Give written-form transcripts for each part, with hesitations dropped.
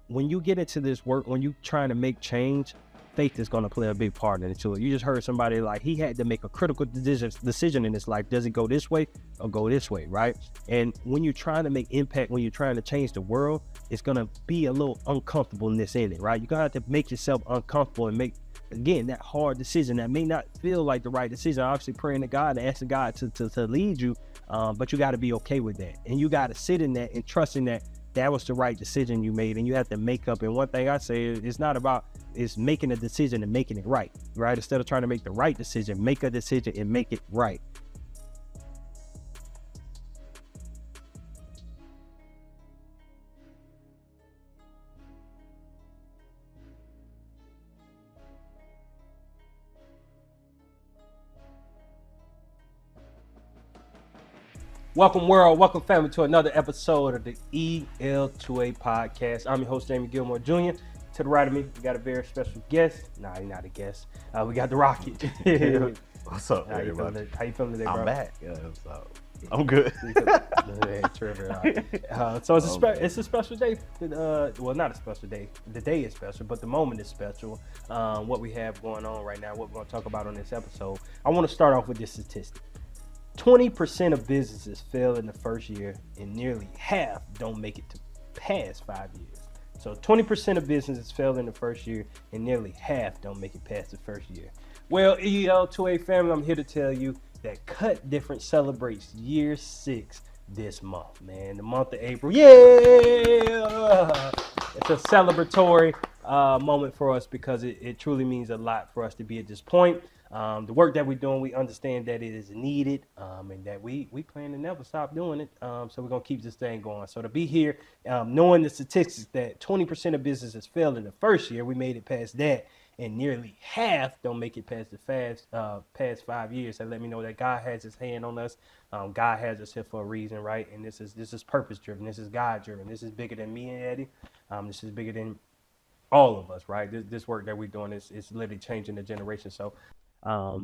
when you get into this work, when you trying to make change, faith is going to play a big part in it too. You just heard somebody like he had to make a critical decision in his life. Does it go this way or go this way, right? And when you're trying to make impact, when you're trying to change the world, it's going to be a little uncomfortableness in it, right? You're going to have to make yourself uncomfortable and make, again, that hard decision that may not feel like the right decision. Obviously praying to God and asking God to lead you, but you got to be okay with that. And you got to sit in that and trust in that that was the right decision you made, and you have to make up. And one thing I say is it's not about is making a decision and making it right? Instead of trying to make the right decision, make a decision and make it right. Welcome world, welcome family to another episode of the EL2A Podcast. I'm your host, Jamie Gilmore Jr. To the right of me, we got a very special guest. Nah, he's not a guest. We got the Rocket. What's up, How you feeling today, bro? I'm back. Yeah, I'm good. So it's a special day. Well, not a special day. The day is special, but the moment is special. What we have going on right now, what we're going to talk about on this episode. I want to start off with this statistic. 20% of businesses fail in the first year, and nearly half don't make it to past 5 years. So 20% of businesses fail in the first year, and nearly half don't make it past the first year. Well, EL2A family, I'm here to tell you that Kut Different celebrates year 6 this month, man. The month of April. Yeah! It's a celebratory moment for us because it truly means a lot for us to be at this point. The work that we're doing, we understand that it is needed, and that we plan to never stop doing it. So we're going to keep this thing going. So to be here, knowing the statistics that 20% of businesses fail in the first year, we made it past that, and nearly half don't make it past the past 5 years. That let me know that God has his hand on us. God has us here for a reason, right? And this is purpose driven. This is God driven. This is bigger than me and Eddie. This is bigger than all of us, right? This work that we're doing is literally changing the generation. So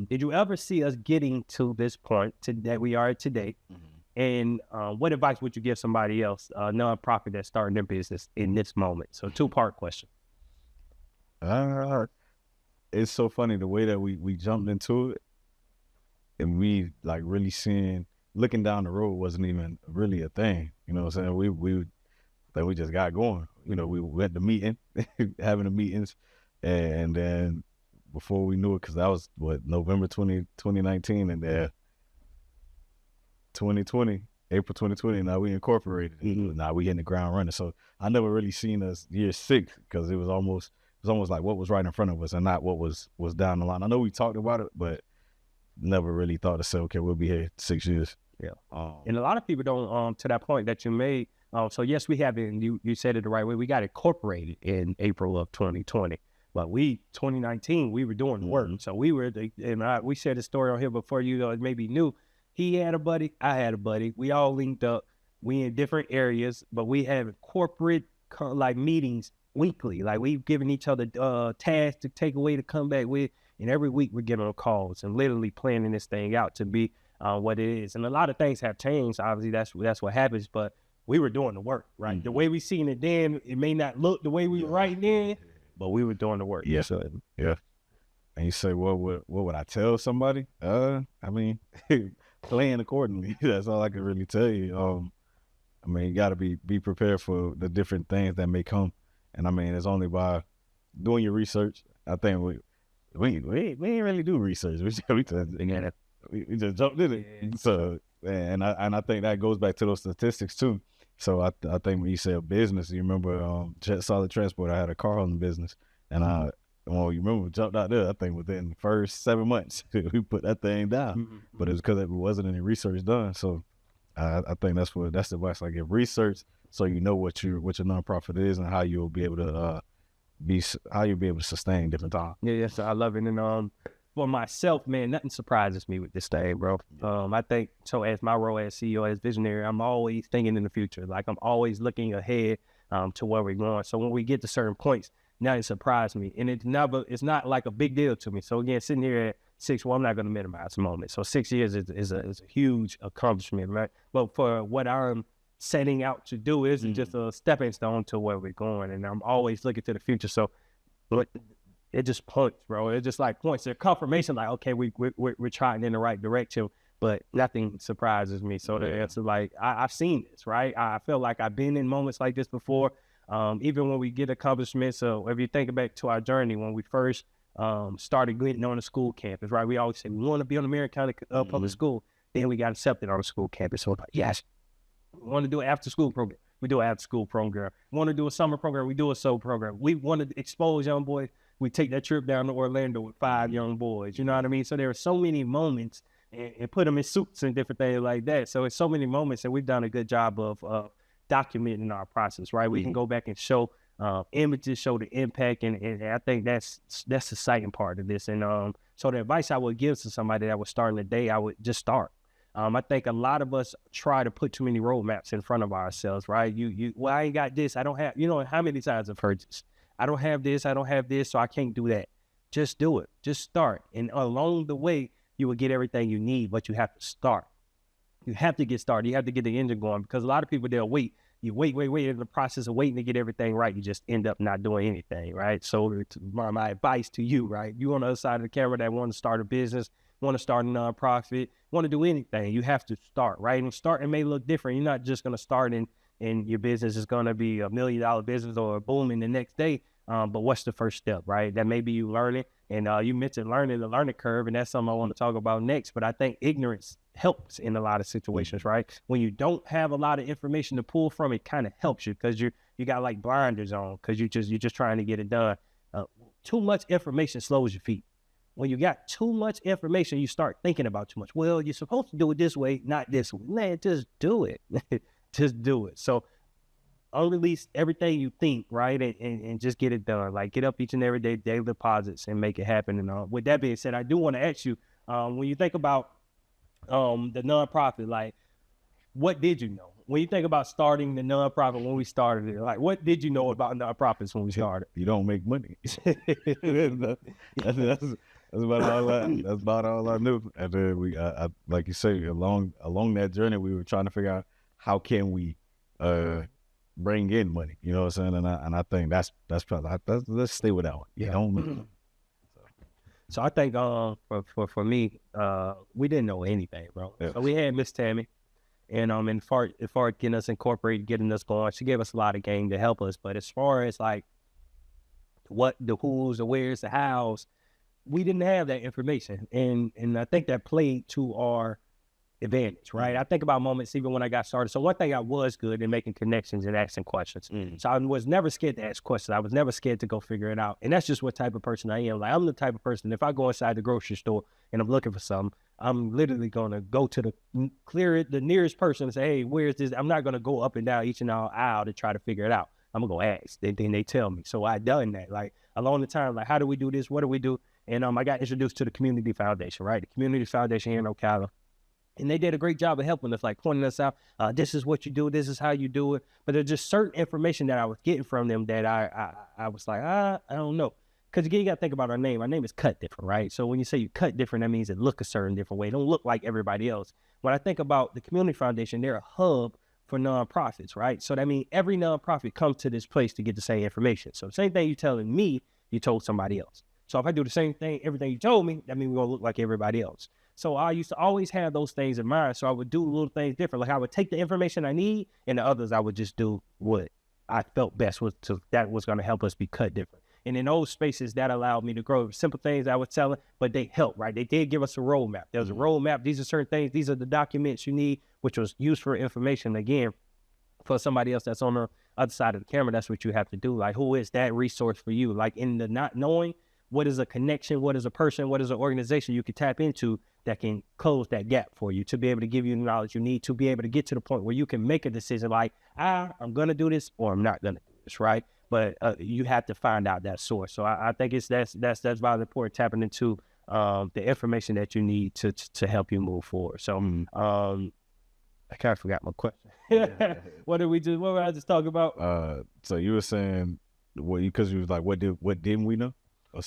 did you ever see us getting to this point that we are today? Mm-hmm. And what advice would you give somebody else, a nonprofit that's starting their business in this moment? So 2-part question. It's so funny the way that we jumped into it, and we like really looking down the road wasn't even really a thing. You know what I'm saying? We just got going. You know, we went to meeting, having the meetings, and then before we knew it, because that was November 2019, and then 2020, April 2020. Now we incorporated it. Mm-hmm. Now we hitting the ground running. So I never really seen us year 6 because it was almost like what was right in front of us and not what was down the line. I know we talked about it, but never really thought to say, okay, we'll be here 6 years. Yeah. And a lot of people don't, to that point that you made. So yes, we have it, and you said it the right way. We got incorporated in April of 2020. But 2019, we were doing the work. Mm-hmm. So we shared the story on here before you maybe knew. He had a buddy, I had a buddy. We all linked up. We in different areas, but we have corporate like meetings weekly. Like we've given each other tasks to take away to come back with. And every week we're getting on calls and literally planning this thing out to be what it is. And a lot of things have changed. Obviously, that's what happens. But we were doing the work, right? Mm-hmm. The way we seen it then, it may not look the way we were right then. But we were doing the work. Yeah. So, yeah. And you say, what would I tell somebody? I mean, plan accordingly. That's all I can really tell you. I mean, you got to be prepared for the different things that may come. And I mean, it's only by doing your research. I think we ain't really do research. We just jumped in it. Yeah. So, and I think that goes back to those statistics too. So I think when you say a business, you remember Jet Solid Transport, I had a car hauling business, and you remember we jumped out there, I think within the first 7 months, we put that thing down. Mm-hmm. But it was because there wasn't any research done. So I think that's the advice I give: research, so you know what your nonprofit is and how you'll be able to sustain different times. Yeah, yes, I love it. And for myself, man, nothing surprises me with this thing, bro. I think so. As my role as CEO, as visionary, I'm always thinking in the future. Like I'm always looking ahead to where we're going. So when we get to certain points, nothing surprises me, and it's not like a big deal to me. So again, sitting here at 6, well, I'm not going to minimize the moment. So 6 years is a huge accomplishment, right? But for what I'm setting out to do. This is just a stepping stone to where we're going, and I'm always looking to the future. So it just points, bro. It just like points. They're confirmation, like, okay, we're trying in the right direction, but nothing surprises me. So the answer, like, I've seen this, right? I feel like I've been in moments like this before. Even when we get accomplishments. So if you think back to our journey, when we first started getting on the school campus, right? We always say we want to be on the Marion County Public School. Then we got accepted on the school campus. So like, yes, we want to do an after school program. We do an after school program. We want to do a summer program. We do a summer program. We want to expose young boys. We take that trip down to Orlando with 5 young boys. You know what I mean? So there are so many moments, and put them in suits and different things like that. So it's so many moments, and we've done a good job of documenting our process, right? We can go back and show images, show the impact, and I think that's the exciting part of this. And so the advice I would give to somebody that was starting today, I would just start. I think a lot of us try to put too many roadmaps in front of ourselves, right? Well, I ain't got this, I don't have, how many times I've heard this? I don't have this, so I can't do that. Just do it. Just start. And along the way, you will get everything you need, but you have to start. You have to get started. You have to get the engine going, because a lot of people, they'll wait. You wait. In the process of waiting to get everything right, you just end up not doing anything, right? So my advice to you, right? You on the other side of the camera that want to start a business, want to start a nonprofit, want to do anything, you have to start, right? And starting may look different. You're not just going to start and your business is going to be $1 million business or booming the next day. But what's the first step, right? That may be you learning. And you mentioned learning, the learning curve, and that's something I want to talk about next. But I think ignorance helps in a lot of situations, right? When you don't have a lot of information to pull from, it kind of helps you, because you got like blinders on, because you're just trying to get it done. Too much information slows your feet. When you got too much information, you start thinking about too much. Well, you're supposed to do it this way, not this way. Man, just do it. Just do it. So unrelease everything you think, right? And just get it done. Like, get up each and every day, daily deposits, and make it happen. And with that being said, I do want to ask you, when you think about the nonprofit, like, what did you know? When you think about starting the nonprofit, when we started it, like, what did you know about nonprofits when we started? You don't make money. That's about all I knew. And then we, like you say, along that journey, we were trying to figure out how can we bring in money. You know what I'm saying? And I think that's probably, let's stay with that one. Yeah. Don't make money. So I think for me, we didn't know anything, bro. Yeah. So we had Miss Tammy, and as far as getting us incorporated, getting us going, she gave us a lot of game to help us. But as far as like what the who's, the where's, the how's, we didn't have that information, and I think that played to our advantage, right? I think about moments even when I got started. So one thing I was good in making connections and asking questions. So I was never scared to ask questions. I was never scared to go figure it out. And that's just what type of person I am. Like, I'm the type of person, if I go inside the grocery store and I'm looking for something, I'm literally going to go to the nearest person and say, hey, where's this? I'm not going to go up and down each and all aisle to try to figure it out. I'm going to go ask. Then they tell me. So I done that. Like, along the time, like, how do we do this? What do we do? And I got introduced to the Community Foundation, right? The Community Foundation here in Ocala. And they did a great job of helping us, like pointing us out. This is what you do. This is how you do it. But there's just certain information that I was getting from them that I was like, I don't know. Because again, you got to think about our name. Our name is Kut Different, right? So when you say you cut different, that means it look a certain different way. It don't look like everybody else. When I think about the Community Foundation, they're a hub for nonprofits, right? So that means every nonprofit comes to this place to get the same information. So the same thing you're telling me, you told somebody else. So if I do the same thing, everything you told me, that means we're going to look like everybody else. So I used to always have those things in mind. So I would do little things different. Like, I would take the information I need, and the others I would just do what I felt best was that was going to help us be cut different. And in those spaces, that allowed me to grow. Simple things I was telling, but they helped, right? They did give us a roadmap. There was a roadmap. These are certain things. These are the documents you need, which was useful information. Again, for somebody else that's on the other side of the camera, that's what you have to do. Like, who is that resource for you? Like, in the not knowing, what is a connection, what is a person, what is an organization you can tap into that can close that gap for you to be able to give you the knowledge you need to be able to get to the point where you can make a decision like, I'm going to do this or I'm not going to do this, right? But you have to find out that source. So I think that's very important, tapping into the information that you need to help you move forward. So I kind of forgot my question. What did we do? What did I just talk about? So you were saying, because you was like, what didn't we know?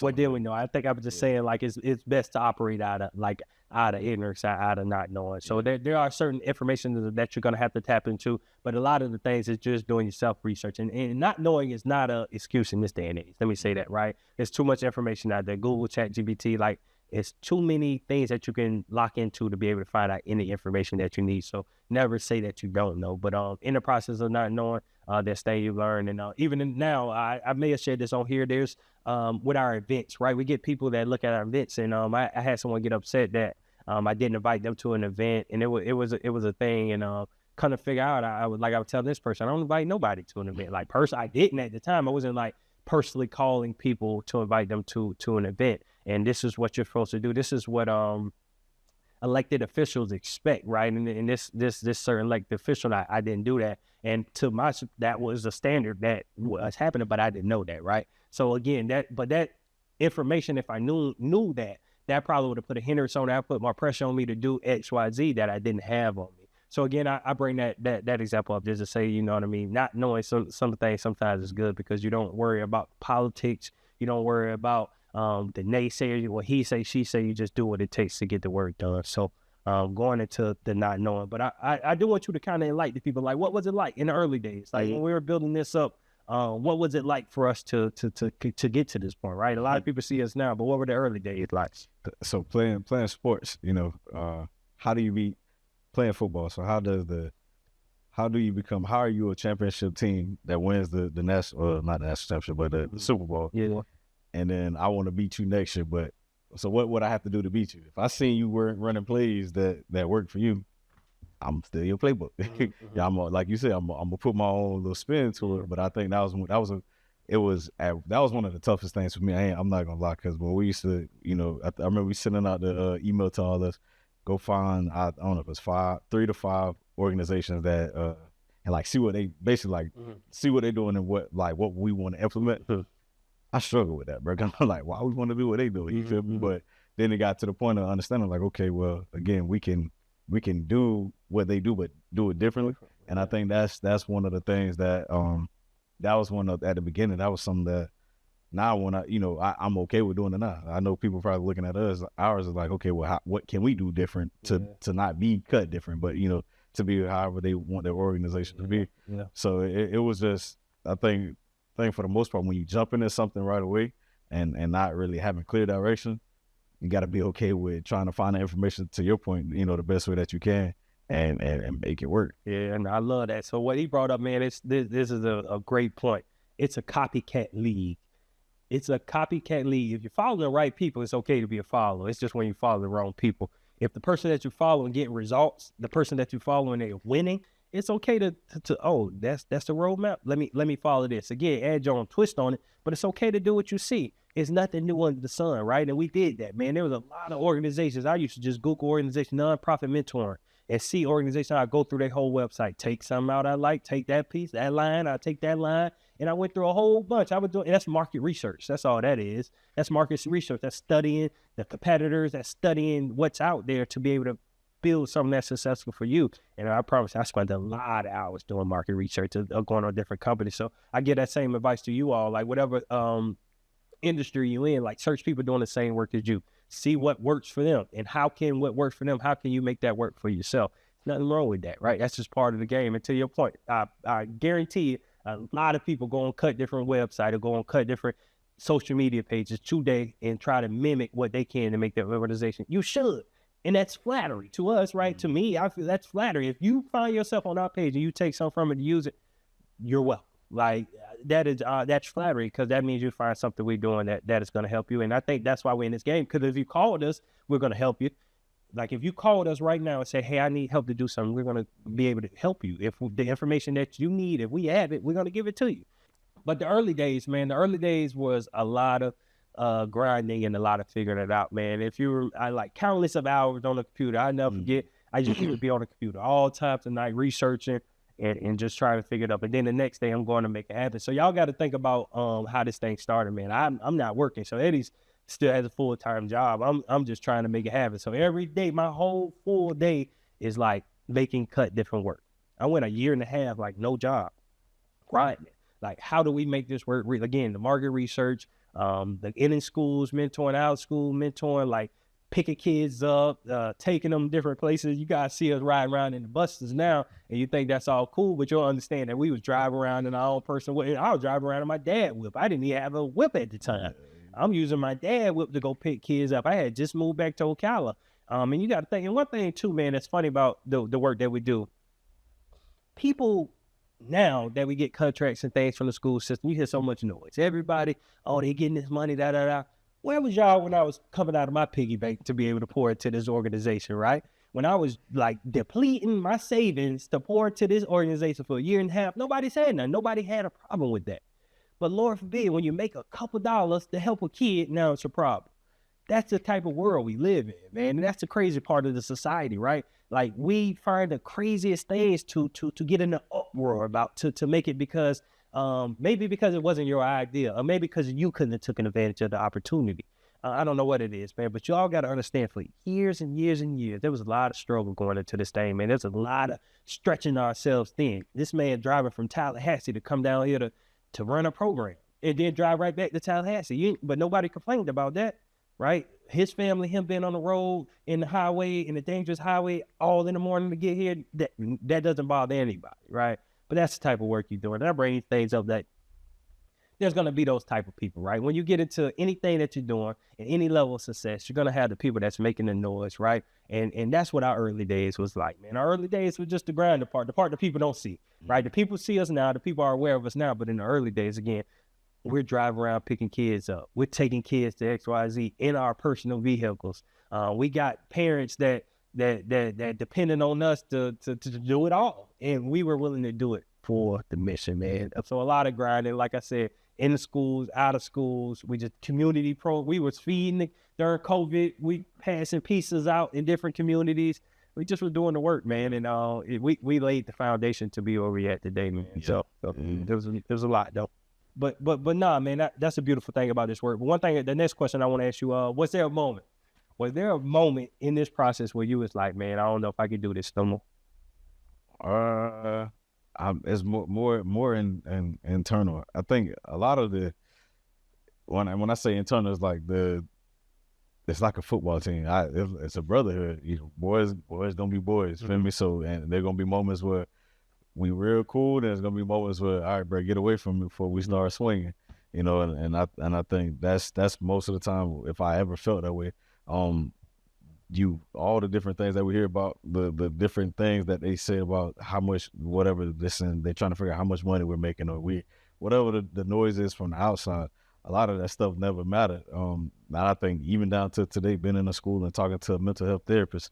What did we know? I think I was just saying, like, it's best to operate out of, like, out of ignorance, out of not knowing. So there are certain information that you're going to have to tap into, but a lot of the things is just doing your self-research. And not knowing is not an excuse in this day and age. Let me say that, right? There's too much information out there. Google, ChatGPT, like, it's too many things that you can lock into to be able to find out any information that you need. So never say that you don't know. But in the process of not knowing, there's things you learn. And even now, I may have shared this on here. There's with our events, right? We get people that look at our events, and I had someone get upset that I didn't invite them to an event, and it was a thing. And kind of figure out, I would tell this person, I don't invite nobody to an event. Like, I didn't at the time. I wasn't like personally calling people to invite them to an event. And this is what you're supposed to do. This is what elected officials expect, right? And this certain elected official, I didn't do that. And that was a standard that was happening, but I didn't know that, right? So again, that information, if I knew that probably would have put a hindrance on that, put more pressure on me to do X, Y, Z that I didn't have on me. So again, I bring that example up just to say, you know what I mean? Not knowing some things sometimes is good, because you don't worry about politics. You don't worry about the naysayers, what he say, she say. You just do what it takes to get the work done. So going into the not knowing, but I do want you to kind of enlighten the people, like, what was it like in the early days? Like, when we were building this up, what was it like for us to get to this point, right? A lot of people see us now, but what were the early days like? So playing sports, how do you be playing football? So how are you a championship team that wins the national, not the national championship, but the Super Bowl? Yeah. And then I want to beat you next year, but so what would I have to do to beat you? If I seen you weren't running plays that work for you, I'm still your playbook. Yeah, like you said, I'm gonna put my own little spin to it. But I think that was one of the toughest things for me. I'm not gonna lie, because when we used to, I remember we sending out the email to all us, go find, I don't know if it's 3 to 5 organizations that and like see what they basically see what they're doing and what we want to implement. I struggle with that, bro. I'm like, why we want to do what they do? You feel me? But then it got to the point of understanding, like, okay, well, again, we can do what they do, but do it differently. And I think that's one of the things that that was one of, at the beginning, that was something that now when I'm okay with doing it now. I know people probably looking at ours is like, okay, well, what can we do different to not be cut different, but to be however they want their organization to be. Yeah. So it was just, I think for the most part, when you jump into something right away and not really having clear direction, you got to be okay with trying to find the information, to your point, the best way that you can and make it work. Yeah, and I love that. So what he brought up, man, this is a great point. It's a copycat league. It's a copycat league. If you're following the right people, it's okay to be a follower. It's just when you follow the wrong people. If the person that you follow and getting results, the person that you follow and they're winning, it's okay to that's the roadmap. Let me follow this. Again, add your own twist on it, but it's okay to do what you see. It's nothing new under the sun, right? And we did that, man. There was a lot of organizations. I used to just Google organization, nonprofit mentoring, and see organizations. I go through their whole website, take something out I like, take that piece, that line, I take that line, and I went through a whole bunch. I was doing, and that's market research. That's all that is. That's market research. That's studying the competitors. That's studying what's out there to be able to build something that's successful for you. And I promise I spent a lot of hours doing market research, going on different companies. So I give that same advice to you all, like whatever industry you in, like search people doing the same work as you. See what works for them, and what works for them, how can you make that work for yourself? There's nothing wrong with that, right? That's just part of the game. And to your point, I guarantee you, a lot of people go on Kut Different website or go on Kut Different social media pages today and try to mimic what they can to make their organization. You should. And that's flattery to us, right? To me, I feel that's flattery. If you find yourself on our page and you take something from it and use it, you're welcome. Like that's flattery, because that means you find something we're doing that is going to help you. And I think that's why we're in this game, because if you called us, we're going to help you. Like if you called us right now and say, hey, I need help to do something, we're going to be able to help you. If the information that you need, if we have it, we're going to give it to you. But the early days, man, was a lot of grinding and a lot of figuring it out, man. I like countless of hours on the computer. I never forget. I just used to be on the computer all times of night researching and just trying to figure it out. But then the next day I'm going to make it happen. So y'all got to think about how this thing started, man. I'm not working. So Eddie's still has a full-time job. I'm just trying to make it happen. So every day, my whole full day is like making Kut Different work. I went a year and a half, like no job, grinding. Like, how do we make this work? Again, the market research, the in schools, mentoring, out of school, mentoring, like picking kids up, taking them different places. You guys see us riding around in the buses now, and you think that's all cool, but you'll understand that we was driving around in our own personal whip. I was driving around in my dad's whip. I didn't even have a whip at the time. I'm using my dad's whip to go pick kids up. I had just moved back to Ocala. And you got to think, and one thing too, man, that's funny about the work that we do. People now that we get contracts and things from the school system, you hear so much noise. Everybody, oh, they getting this money, da da da. Where was y'all when I was coming out of my piggy bank to be able to pour into this organization, right? When I was like depleting my savings to pour into this organization for a year and a half, nobody said nothing. Nobody had a problem with that. But Lord forbid, when you make a couple dollars to help a kid, now it's a problem. That's the type of world we live in, man. And that's the crazy part of the society, right? Like we find the craziest things to get in the uproar about, to make it because maybe because it wasn't your idea, or maybe because you couldn't have taken advantage of the opportunity. I don't know what it is, man, but y'all got to understand, for years and years and years, there was a lot of struggle going into this thing, man. There's a lot of stretching ourselves thin. This man driving from Tallahassee to come down here to run a program and then drive right back to Tallahassee. But nobody complained about that, right? His family, him being on the road, in the highway, in the dangerous highway, all in the morning to get here, that doesn't bother anybody, right? But that's the type of work you're doing. And I bring things up that there's going to be those type of people, right? When you get into anything that you're doing at any level of success, you're going to have the people that's making the noise, right? And that's what our early days was like, man. Our early days was just the grind part, the part that people don't see, right? The people see us now, the people are aware of us now, but in the early days, again, we're driving around picking kids up. We're taking kids to XYZ in our personal vehicles. We got parents that depended on us to do it all, and we were willing to do it for the mission, man. So a lot of grinding, like I said, in the schools, out of schools. We just community we was feeding during COVID. We passing pieces out in different communities. We just was doing the work, man, and we laid the foundation to be where we at today, man. Yeah. So there was a lot though. But nah, man, that's a beautiful thing about this work. But one thing, the next question I want to ask you, was there a moment in this process where you was like, man, I don't know if I could do this no more? It's more in internal. I think a lot of when I say internal, it's like it's like a football team. It's a brotherhood. You know, boys don't be boys. Feel me? So, and there gonna be moments where we real cool. There's gonna be moments where, all right, bro, get away from me before we start swinging. You know, and I think that's most of the time, if I ever felt that way. All the different things that we hear about, the different things that they say about how much whatever this, and they're trying to figure out how much money we're making, or whatever the noise is from the outside. A lot of that stuff never mattered. And I think even down to today, being in a school and talking to a mental health therapist,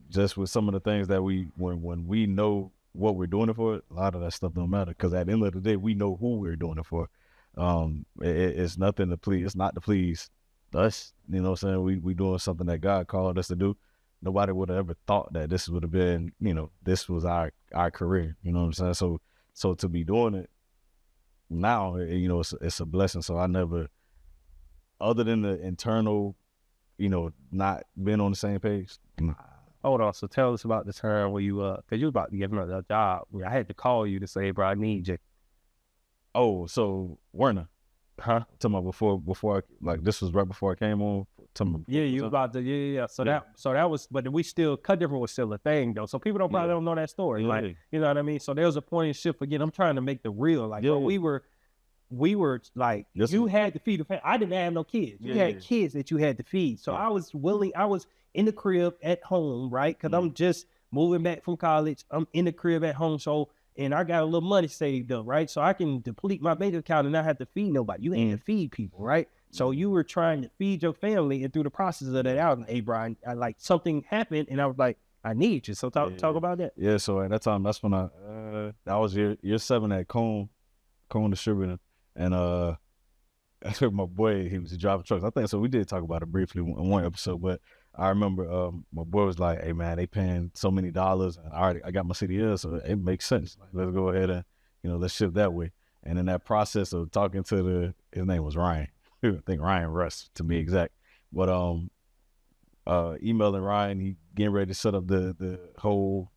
just with some of the things that when we know what we're doing it for, a lot of that stuff don't matter, because at the end of the day, we know who we're doing it for. It's nothing to please. It's not to please us. You know what I'm saying? We doing something that God called us to do. Nobody would have ever thought that this would have been, this was our career. You know what I'm saying? So to be doing it now, it's a blessing. So I never, other than the internal, not being on the same page. Hold on. So tell us about the time where you, because you was about to give him a job. I had to call you to say, bro, I need you. Oh, so Werner. Huh? Talking about before this was right before I came on. Yeah, you was about to, yeah. So that was, but we still, Kut Different was still a thing though. So people probably don't know that story. Like, you know what I mean? So there was a point in shift again. I'm trying to make the real, like, bro, we were like, you had to feed the family. I didn't have no kids. You had kids that you had to feed. So I was in the crib at home, right? Because I'm just moving back from college. I'm in the crib at home. So, and I got a little money saved up, right? So I can deplete my bank account and not have to feed nobody. You ain't to feed people, right? So you were trying to feed your family, and through the process of that, I was like, hey, Brian, something happened, and I was like, I need you. So talk about that. Yeah, so at that time, that's when I was year 7 at Cone Distributing, and that's where my boy, he was driving trucks. I think so. We did talk about it briefly in one episode, but I remember my boy was like, hey man, they paying so many dollars, and I got my CDL, so it makes sense. Like, let's go ahead and let's shift that way. And in that process of talking to his name was Ryan. I think Ryan Russ, to be exact. But emailing Ryan, he getting ready to set up the whole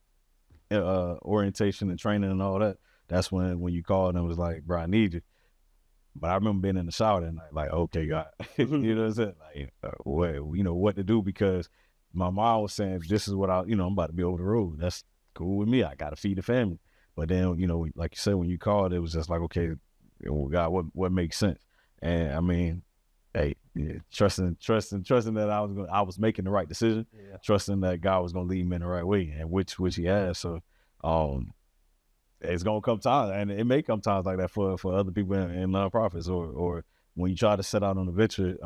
orientation and training and all that. That's when you called and was like, bro, I need you. But I remember being in the shower that night, like, okay, God, you know what I'm saying? Like, what to do, because my mom was saying, this is what I'm about to be over the road. That's cool with me. I got to feed the family. But then, like you said, when you called, it was just like, okay, well, God, what makes sense? And I mean, hey, yeah, trusting that I was making the right decision, trusting that God was going to lead me in the right way, and which He has. So, it's gonna come times, and it may come times like that for other people in nonprofits, or when you try to set out on a venture,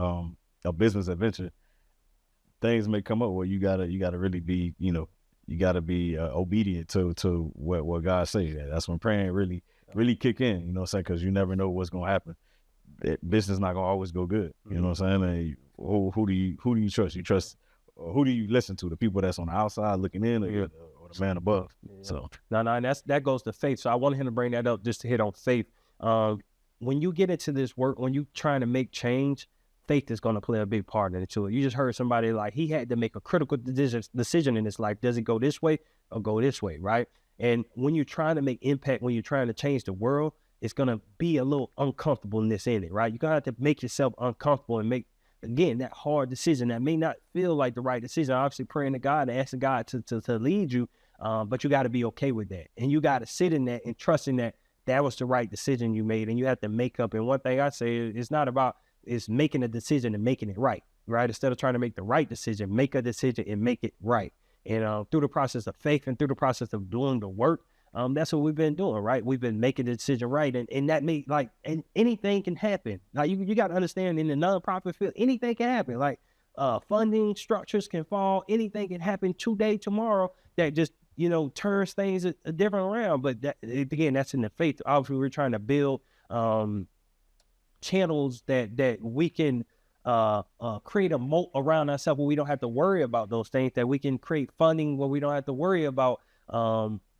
a business adventure, things may come up where you gotta really be, you gotta be obedient to what God says. That's when praying really kick in. You know what I'm saying? Because you never know what's gonna happen. Business not gonna always go good. You know what I'm saying? And who do you trust? You trust, or who do you listen to? The people that's on the outside looking in, or the man above. So no, and that goes to faith. So I wanted him to bring that up just to hit on faith. When you get into this work, when you trying to make change, faith is going to play a big part in it too. You just heard somebody like he had to make a critical decision in his life. Does it go this way or go this way, right? And when you're trying to make impact, when you're trying to change the world, it's going to be a little uncomfortableness in it, right? You're going to have to make yourself uncomfortable and make, again, that hard decision that may not feel like the right decision. Obviously praying to God and asking God to lead you, but you got to be okay with that. And you got to sit in that and trusting that that was the right decision you made, and you have to make up. And one thing I say is it's not about is making a decision and making it right? Instead of trying to make the right decision, make a decision and make it right. And through the process of faith and through the process of doing the work, that's what we've been doing, right? We've been making the decision right. And that may and anything can happen. Like you got to understand, in the nonprofit field, anything can happen. Like funding structures can fall. Anything can happen today, tomorrow, that just, turns things a different around. But that, again, that's in the faith. Obviously, we're trying to build channels that we can create a moat around ourselves where we don't have to worry about those things, that we can create funding where we don't have to worry about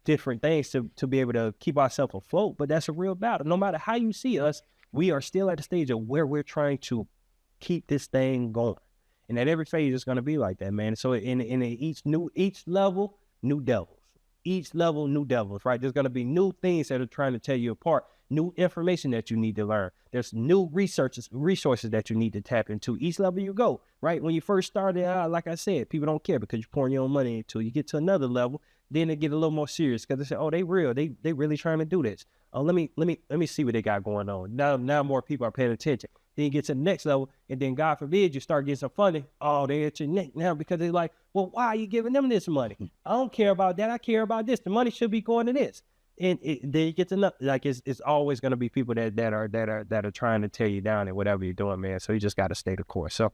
different things to be able to keep ourselves afloat. But that's a real battle. No matter how you see us, we are still at the stage of where we're trying to keep this thing going. And at every phase, it's going to be like that, man. So in each level, new devils. Each level, new devils, right? There's going to be new things that are trying to tear you apart, new information that you need to learn. There's new resources that you need to tap into. Each level you go, right? When you first started out, like I said, people don't care because you're pouring your own money into it. You get to another level, then they get a little more serious because they say, oh, they real. They really trying to do this. Oh, let me see what they got going on. Now more people are paying attention. Then you get to the next level, and then God forbid you start getting some funding. Oh, they at your neck now because they're like, well, why are you giving them this money? I don't care about that. I care about this. The money should be going to this. And then you get to like it's always going to be people that are trying to tear you down and whatever you're doing, man. So you just got to stay the course. So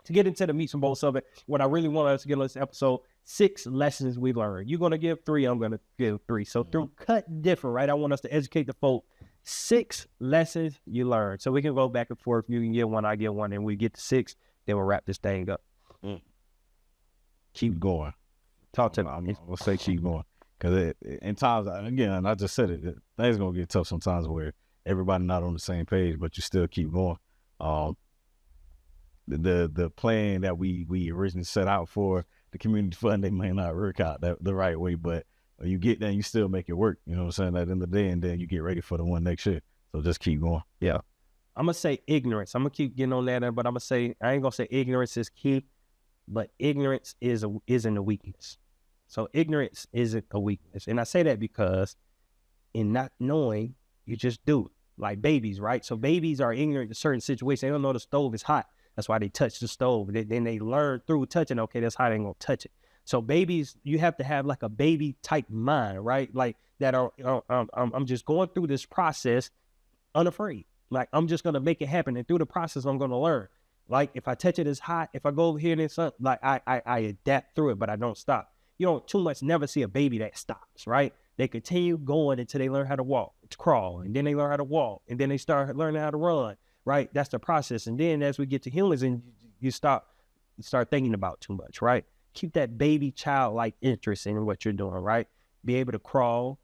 to get into the meat and bolts of it, what I really want us to get on this episode, 6 lessons we learned. You're going to give 3. I'm going to give 3. So through Kut Different, right? I want us to educate the folk. 6 lessons you learned. So we can go back and forth. You can get one, I get one, and we get to 6. Then we'll wrap this thing up. Keep going. Talk to me. I'm gonna say keep going, because in times, again, I just said it, things gonna get tough sometimes where everybody not on the same page, but you still keep going. The plan that we originally set out for the community fund, they may not work out the right way, but you get there and you still make it work. You know what I'm saying? At the end of the day, and then you get ready for the one next year. So just keep going. Yeah. I'm going to say ignorance. I'm going to keep getting on that, but I'm going to say, I ain't going to say ignorance is key, but ignorance isn't a weakness. So ignorance isn't a weakness. And I say that because in not knowing, you just do it. Like babies, right? So babies are ignorant to certain situations. They don't know the stove is hot. That's why they touch the stove. Then they learn through touching, okay, that's hot, I ain't going to touch it. So babies, you have to have like a baby type mind, right? Like that I'm just going through this process unafraid. Like I'm just going to make it happen. And through the process, I'm going to learn. Like if I touch it, it's hot. If I go over here and it's like I adapt through it, but I don't stop. You don't too much never see a baby that stops, right? They continue going until they learn how to walk, to crawl, and then they learn how to walk, and then they start learning how to run, right? That's the process. And then as we get to humans and you start thinking about too much, right? Keep that baby childlike interest in what you're doing, right? Be able to crawl,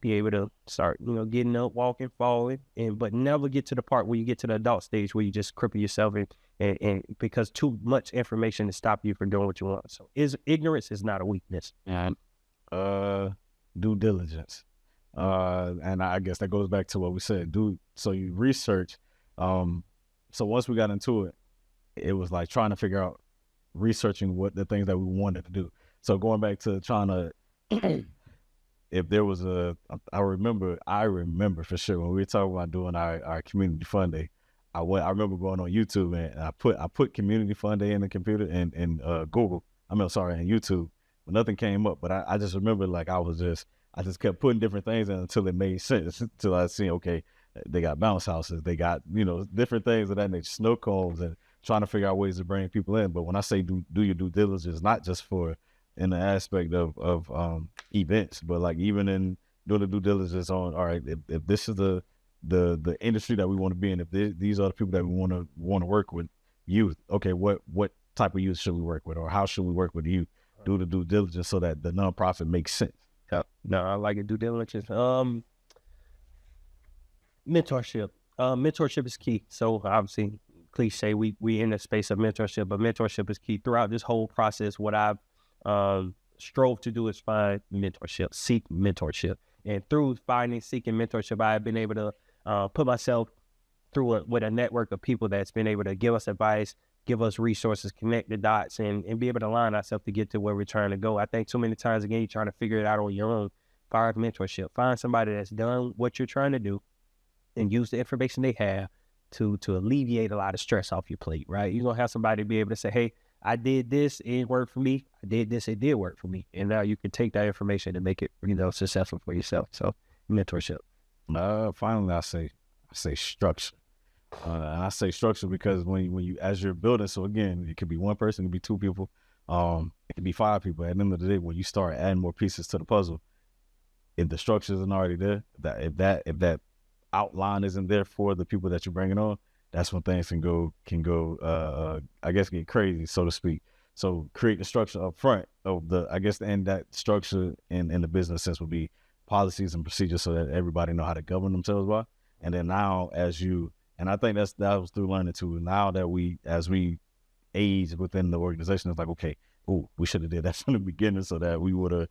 be able to start, getting up, walking, falling, but never get to the part where you get to the adult stage where you just cripple yourself and because too much information to stop you from doing what you want. So ignorance is not a weakness. And due diligence. And I guess that goes back to what we said. So you research. So once we got into it, it was like trying to figure out, researching what the things that we wanted to do. So going back to trying to, if there was I remember for sure when we were talking about doing our community fun day, I remember going on YouTube and I put community fun day in the computer and Google. In YouTube, but nothing came up. But I just remember like I just kept putting different things in until it made sense. Until I seen, okay, they got bounce houses, they got, different things of that nature, snow cones, and trying to figure out ways to bring people in. But when I say do your due diligence, not just for in the aspect of events, but like even in doing the due diligence on, all right, if this is the industry that we want to be in, if these are the people that we want to work with, youth, okay, what type of youth should we work with, or how should we work with youth? Do the due diligence so that the nonprofit makes sense. Yeah, no, I like it. Due diligence. Mentorship. Mentorship is key. So obviously, cliche, we in the space of mentorship, but mentorship is key throughout this whole process. What I've strove to do is find mentorship, seek mentorship, and through seeking mentorship, I've been able to put myself through with a network of people that's been able to give us advice, give us resources, connect the dots, and be able to align ourselves to get to where we're trying to go. I think too many times, again, you're trying to figure it out on your own. Find mentorship. Find somebody that's done what you're trying to do and use the information they have to alleviate a lot of stress off your plate, right? You're going to have somebody be able to say, hey, I did this, it worked for me. I did this, it did work for me. And now you can take that information and make it, successful for yourself. So mentorship. Finally, I say structure. And I say structure because when you as you're building, so again, it could be one person, it could be two people, it could be five people. At the end of the day, when you start adding more pieces to the puzzle, if the structure isn't already there, if that outline isn't there for the people that you're bringing on, that's when things can go I guess get crazy, so to speak. So create the structure up front of and that structure in the business sense would be policies and procedures so that everybody know how to govern themselves by. And then now and I think that was through learning too. Now that as we age within the organization, it's like, okay, we should have did that from the beginning so that we would have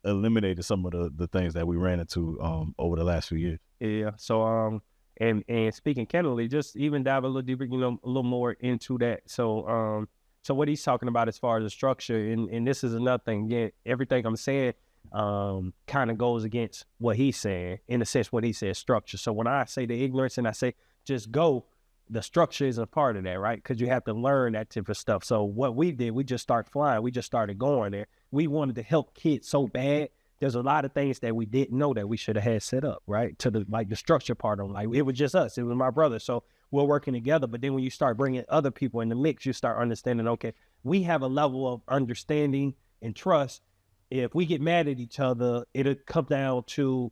eliminated some of the things that we ran into over the last few years. Yeah. So and speaking candidly, just even dive a little deeper, a little more into that. So so what he's talking about as far as the structure, and this is another thing. Again, everything I'm saying kind of goes against what he's saying, in a sense, what he says structure. So when I say the ignorance and I say just go, the structure is a part of that, right? Because you have to learn that type of stuff. So what we did, we just started flying. We just started going there. We wanted to help kids so bad. There's a lot of things that we didn't know that we should have had set up, right? To the structure part of it. It was just us. It was my brother. So we're working together. But then when you start bringing other people in the mix, you start understanding, okay, we have a level of understanding and trust. If we get mad at each other, it'll come down to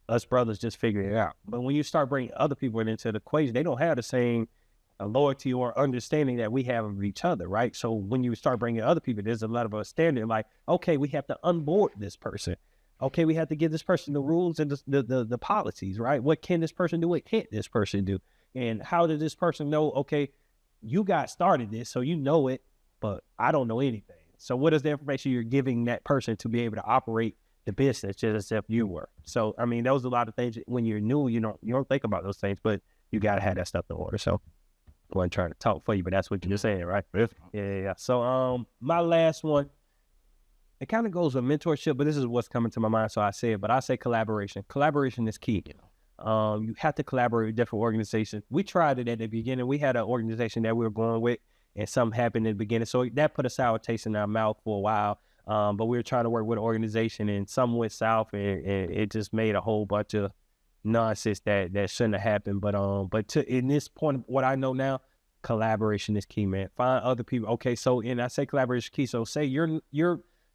us brothers just figuring it out. But when you start bringing other people into the equation, they don't have the same loyalty or understanding that we have of each other, right? So when you start bringing other people, there's a lot of understanding, like, okay, we have to onboard this person. Okay, we have to give this person the rules and the policies, right? What can this person do? What can't this person do? And how does this person know, okay, you guys started this, so you know it, but I don't know anything. So what is the information you're giving that person to be able to operate the business just as if you were? So, I mean, those are a lot of things when you're new, you don't think about those things, but you got to have that stuff in order. So I wasn't trying to talk for you, but that's what you're saying, right? Yeah. So my last one, it kind of goes with mentorship, but this is what's coming to my mind, so I say it, but I say collaboration. Collaboration is key. You have to collaborate with different organizations. We tried it at the beginning. We had an organization that we were going with, and something happened in the beginning. So that put a sour taste in our mouth for a while. But we were trying to work with an organization, and something went south, and it just made a whole bunch of nonsense that shouldn't have happened. But in this point, what I know now, collaboration is key, man. Find other people. Okay, so and I say collaboration is key. So say your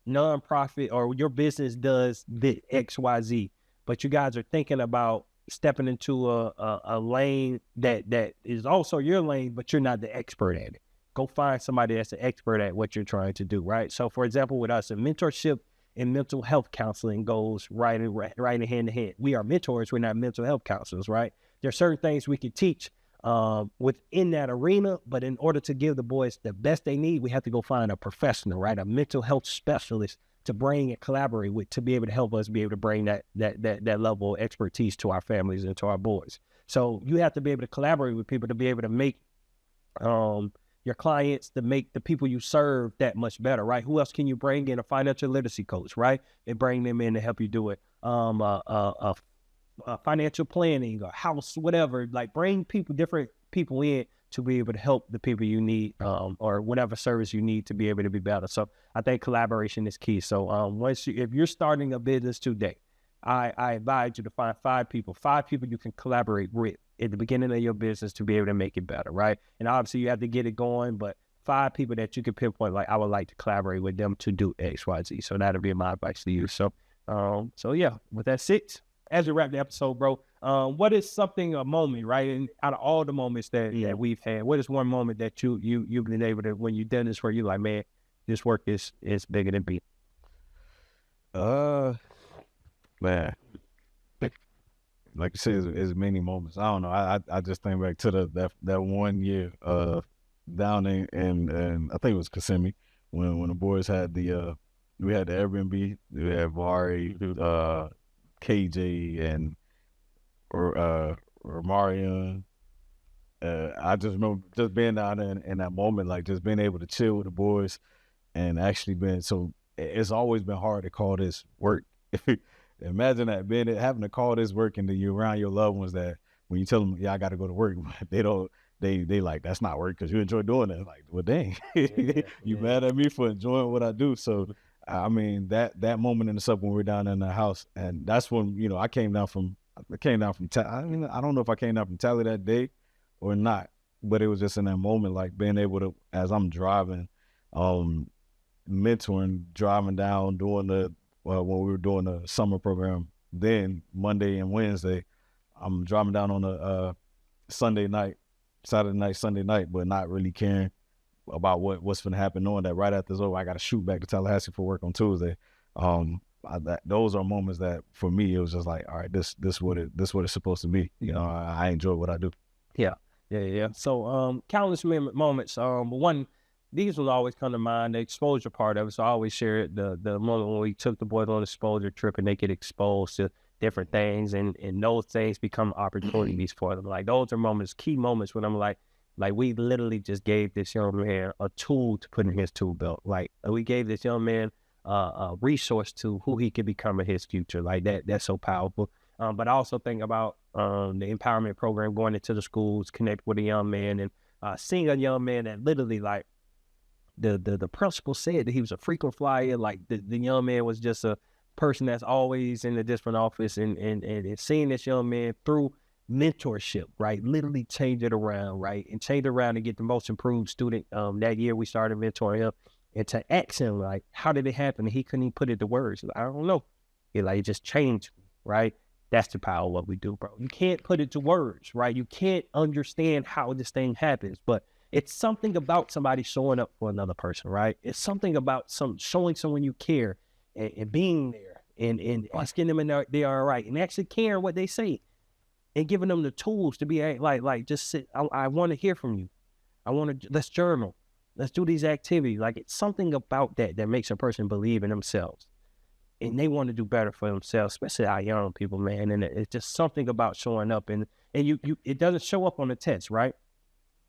nonprofit or your business does the XYZ, but you guys are thinking about stepping into a lane that is also your lane, but you're not the expert at it. Go find somebody that's an expert at what you're trying to do, right? So, for example, with us, a mentorship and mental health counseling goes right in hand to hand. We are mentors. We're not mental health counselors, right? There are certain things we can teach within that arena, but in order to give the boys the best they need, we have to go find a professional, right? A mental health specialist to bring and collaborate with, to be able to help us be able to bring that level of expertise to our families and to our boys. So you have to be able to collaborate with people to be able to make your clients, to make the people you serve that much better, right? Who else can you bring in? A financial literacy coach, right? And bring them in to help you do it. Financial planning, or house, whatever. Like, bring different people in to be able to help the people you need, or whatever service you need to be able to be better. So I think collaboration is key. So if you're starting a business today, I advise you to find 5 people you can collaborate with at the beginning of your business to be able to make it better, right? And obviously you have to get it going, but 5 people that you can pinpoint, like, I would like to collaborate with them to do X, Y, Z. So that'll be my advice to you. So yeah, with that 6, as we wrap the episode, bro, what is a moment, right? And out of all the moments that we've had, what is one moment that you've been able to, when you've done this work, you're like, man, this work is bigger than me? Man, like you said, it's many moments. I don't know. I just think back to that 1 year down in I think it was Kissimmee, when the boys had we had the Airbnb, we had Vari, KJ, and Marion. I just remember just being down there in that moment, like, just being able to chill with the boys, and actually it's always been hard to call this work. Imagine that, having to call this work, and then you're around your loved ones that when you tell them, yeah, I got to go to work, they like, that's not work because you enjoy doing it. Like, well, dang, you mad at me for enjoying what I do? So, I mean, that moment in the sub when we were down in the house, and that's when, I came down from I don't know if I came down from Tally that day or not, but it was just in that moment, like, being able to, as I'm driving, mentoring, driving down, doing when we were doing the summer program, then Monday and Wednesday, I'm driving down on a Saturday night, Sunday night, but not really caring about what's going to happen, knowing that right after it's over, I got to shoot back to Tallahassee for work on Tuesday. Those are moments that, for me, it was just like, all right, this what it's supposed to be. I enjoy what I do. Yeah. So countless moments. One, these will always come to mind, the exposure part of it. So I always share it, the moment when we took the boys on an exposure trip and they get exposed to different things, and those things become opportunities for them. Like, those are moments, key moments, when I'm like we literally just gave this young man a tool to put in his tool belt. Like, we gave this young man a resource to who he could become in his future. Like, that's so powerful. But I also think about the empowerment program, going into the schools, connect with a young man, and seeing a young man that literally, like, the principal said that he was a frequent flyer. Like, the young man was just a person that's always in the different office, and seeing this young man through mentorship, right, literally change it around, right, and change it around to get the most improved student. That year we started mentoring him, and to ask him, like, how did it happen? And he couldn't even put it to words. I don't know. It just changed, right? That's the power of what we do, bro. You can't put it to words, right? You can't understand how this thing happens, but it's something about somebody showing up for another person, right? It's something about showing someone you care, and being there, and asking them if they are all right, and actually caring what they say, and giving them the tools to be like just sit. I want to hear from you. Let's journal. Let's do these activities. Like, it's something about that makes a person believe in themselves, and they want to do better for themselves, especially our young people, man. And it's just something about showing up, and it doesn't show up on the test, right?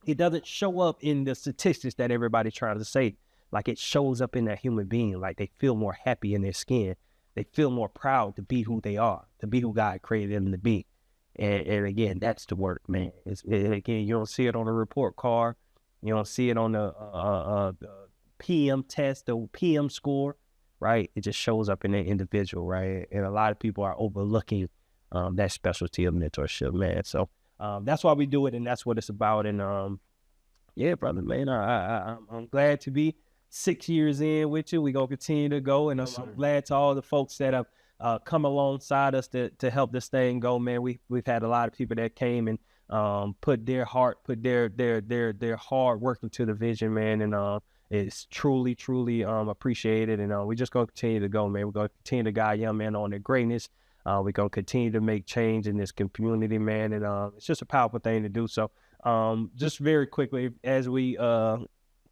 It doesn't show up in the statistics that everybody's trying to say. Like, it shows up in that human being. Like, they feel more happy in their skin. They feel more proud to be who they are, to be who God created them to be. And again, that's the work, man. Again, you don't see it on a report card. You don't see it on the PM test, the PM score, right? It just shows up in the individual, right? And a lot of people are overlooking that specialty of mentorship, man. So that's why we do it, and that's what it's about. And yeah, brother, man, I'm glad to be 6 years in with you. We're going to continue to go, and I'm glad to all the folks that have come alongside us to help this thing go, man. We've had a lot of people that came and put their heart, put their hard work into the vision, man, and it's truly appreciated. And we're just going to continue to go, man. We're going to continue to guide young men on their greatness. We're going to continue to make change in this community, man, and it's just a powerful thing to do. So just very quickly, as we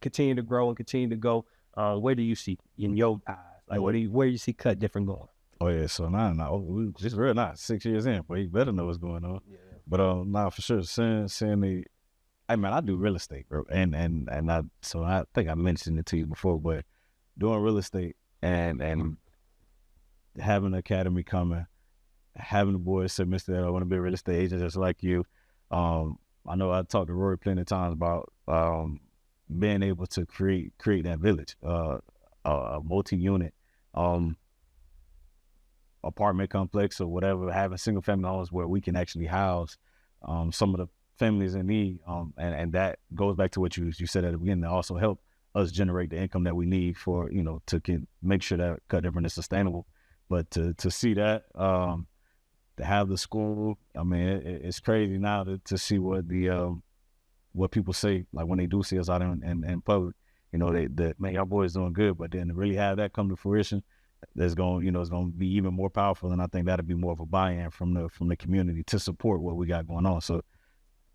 continue to grow and continue to go, where do you see in your eyes Like, where do you see Kut Different going? Oh yeah, so now we just real not 6 years in, but you better know what's going on. Yeah. But now for sure, seeing the, hey man, I do real estate, bro, and I think I mentioned it to you before, but doing real estate and having an academy coming, having the boys say, Mister, I want to be a real estate agent just like you. I know I talked to Rory plenty of times about being able to create that village, a multi-unit apartment complex or whatever, having single family homes where we can actually house some of the families in need, and that goes back to what you said at the beginning, to also help us generate the income that we need for, to make sure that Kut Different is sustainable. But to see that, to have the school, I mean, it's crazy now to see what the what people say, like when they do see us out in public, man, y'all boys doing good, but then to really have that come to fruition, it's going to be even more powerful, and I think that'll be more of a buy-in from the community to support what we got going on. So,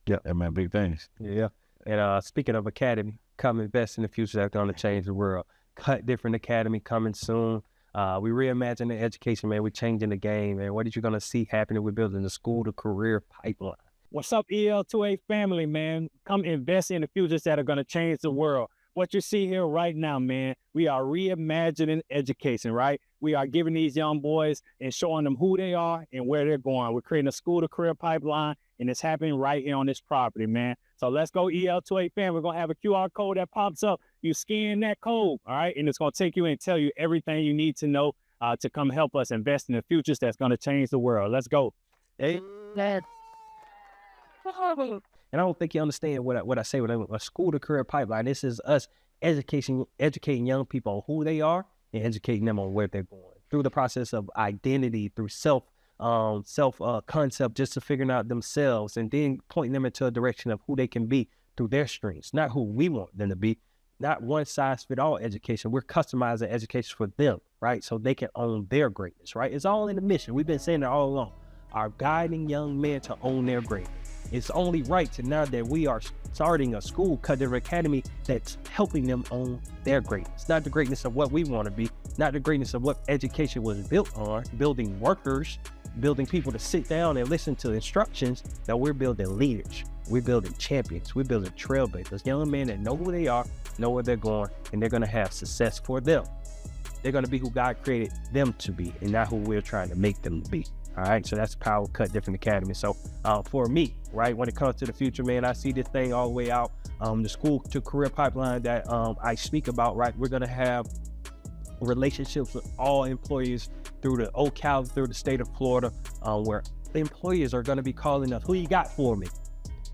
yeah, man, big things. Yeah. And speaking of academy, come invest in the future that's going to change the world. Kut Different Academy coming soon. We reimagine the education, man. We're changing the game, man. What are you going to see happening? We're building the school to career pipeline. What's up, EL2A family, man? Come invest in the futures that are going to change the world. What you see here right now, man, we are reimagining education, right? We are giving these young boys and showing them who they are and where they're going. We're creating a school to career pipeline, and it's happening right here on this property, man. So let's go, EL2A fam. We're going to have a QR code that pops up. You scan that code, all right? And it's going to take you and tell you everything you need to know to come help us invest in the futures that's going to change the world. Let's go. Hey. And I don't think you understand what I say with a school to career pipeline. This is us educating young people on who they are and educating them on where they're going through the process of identity, through self concept, just to figuring out themselves, and then pointing them into a direction of who they can be through their strengths, not who we want them to be. Not one size fit all education. We're customizing education for them, right? So they can own their greatness, right? It's all in the mission. We've been saying it all along. Our guiding young men to own their greatness. It's only right to now that we are starting a school, Kut Different Academy, that's helping them own their greatness. Not the greatness of what we want to be, not the greatness of what education was built on, building workers, building people to sit down and listen to instructions. That we're building leaders. We're building champions. We're building trailblazers, young men that know who they are, know where they're going, and they're going to have success for them. They're going to be who God created them to be, and not who we're trying to make them be. All right, so that's the power of Kut Different Academy. So for me, right, when it comes to the future, man, I see this thing all the way out. The school to career pipeline that I speak about, right, we're going to have relationships with all employees through the OCal, through the state of Florida, where the employers are going to be calling us, who you got for me?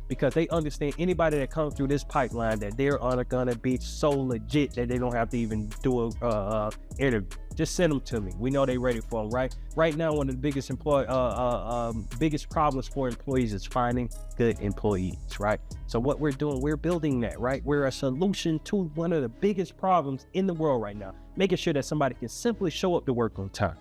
Because they understand anybody that comes through this pipeline, that they're going to be so legit that they don't have to even do a interview. Just send them to me. We know they're ready for them, right? Right now, one of the biggest biggest problems for employees is finding good employees, right? So what we're doing, we're building that, right? We're a solution to one of the biggest problems in the world right now, making sure that somebody can simply show up to work on time,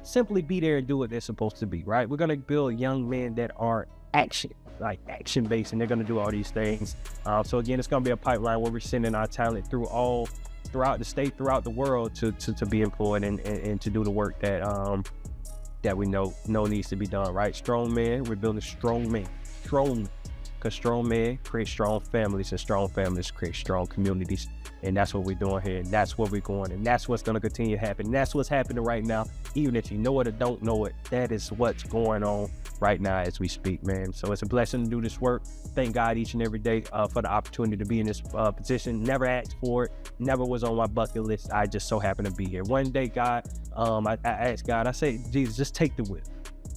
simply be there and do what they're supposed to be, right? We're going to build young men that are action-based, and they're going to do all these things. So again, it's going to be a pipeline where we're sending our talent throughout the state, throughout the world to be employed and to do the work that we know needs to be done, right? Strong men, we're building strong men, because strong men create strong families, and strong families create strong communities. And that's what we're doing here, and that's where we're going, and that's what's going to continue to happen. And that's what's happening right now. Even if you know it or don't know it, that is what's going on right now as we speak, man. So it's a blessing to do this work. Thank God each and every day for the opportunity to be in this position. Never asked for it, never was on my bucket list. I just so happen to be here. One day, God, I asked God, I say, Jesus, just take the wheel.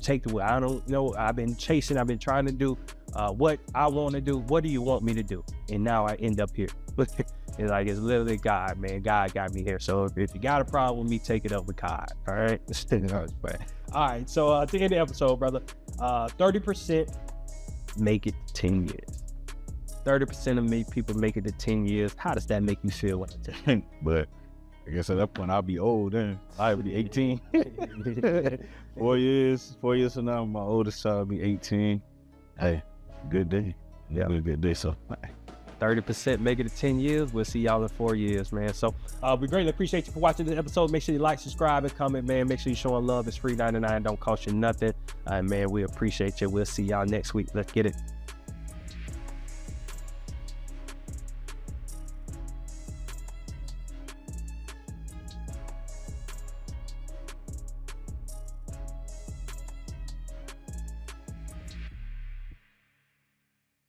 Take the wheel. I don't know. I've been chasing. I've been trying to do what I want to do. What do you want me to do? And now I end up here. It's literally God, man. God got me here. So if you got a problem with me, take it up with God. All right. All right. So to end the episode, brother, 30% make it 10 years. 30% of me people make it to 10 years. How does that make you feel? But I guess at that point I'll be old then. I'll be 18. 4 years from now, my oldest child will be 18. Hey, good day. Yeah, good day. So 30% make it to 10 years. We'll see y'all in 4 years, man. So we greatly appreciate you for watching this episode. Make sure you like, subscribe, and comment, man. Make sure you're showing love. It's free $99. Don't cost you nothing. Man, we appreciate you. We'll see y'all next week. Let's get it.